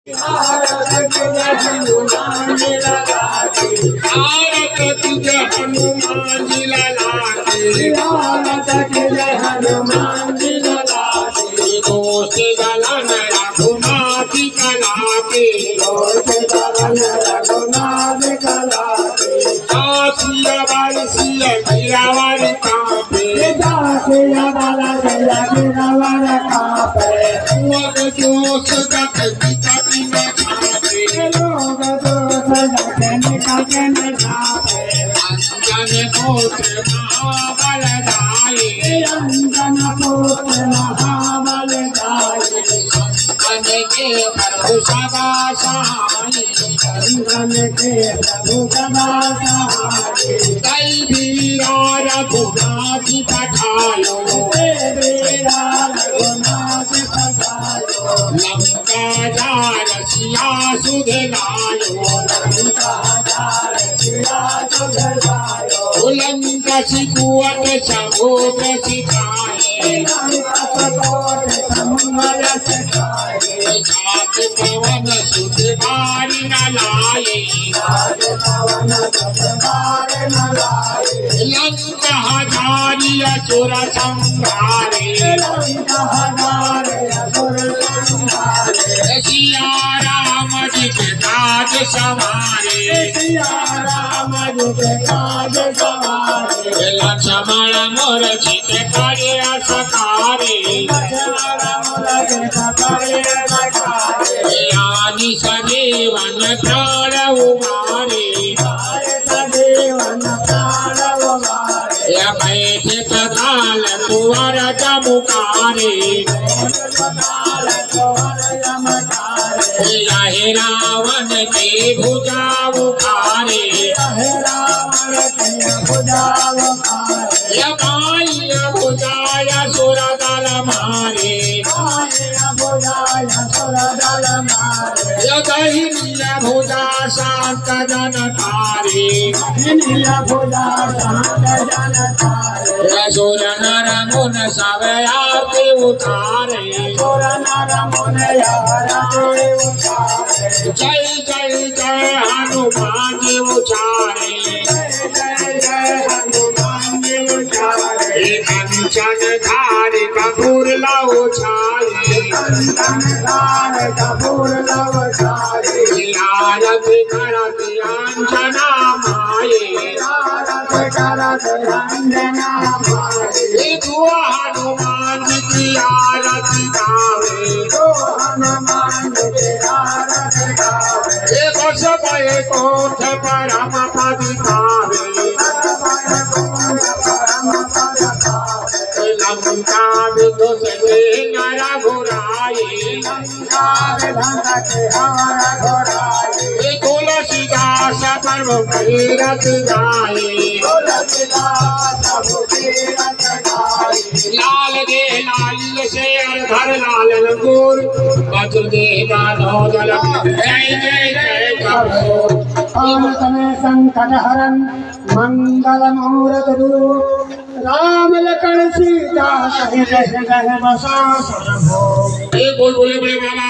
आरत तुझे हनुमान जी लागे आरत तुझे हनुमान जी लागे आरत तुझे हनुमान जी लागे दोष गलन रघुनाथ कलाके दोष गलन रघुनाथ कलाके दासिया बालसिया गिरावर कापे दासिया बालसिया गिरावर कापे लोग दोष गत कपि में खापे लोग दोष गत में खापे अंजन पुत्र महाबल दाई अंजन पुत्र महाबल दाई अंजन के प्रभु सदा सहाय अंजन के प्रभु सदा सहाय कई वीरा रघुनाथ पठायो वीरा रघुनाथ पठायो लंका जार सिया सुध लायो लंका जार सिया सुध लायो लंका सिकुवत समुद्र सिखाए लंका सकोट समुद्र सिखाए घाट पवन सुध बारी न लाए घाट पवन सुध बारी न लाए लंका हजारी असुर संहारे लंका हजारी असुर संहारे सिया राम जी के काज सवारे सिया राम जी के काज सवारे लक्ष्मण मोर चित करे सकारे लक्ष्मण मोर चित करे सकारे आदि सजीवन प्राण उमारे सजीवन प्राण उमारे बैठे तकाल कुंवर चमुकारे लहे रावण के भुजा उखारे यमाई भुजाय सुर दल मारे यदहिनीय भुजा शांत जन तारे सुर नर मुन सब आरती उतारे जय जय जय हनुमान जी उचारे कंचन धार कपूर लाओ छाये आरत करत अंजना माये दुआ हनुमान जी की आरती गावे बस भय कोठ परम पद पावे लंका विदुष के नर घुराए तुलसीदास प्रभु तीरथ गाए लाल दे लाल से धर लाल लंगूर बज्र दे गानो जल जय जय जय करो तमे संकट हरन मंगल मूर्त राम लखन सीता सहित बसा बोल बोले बोले बाबा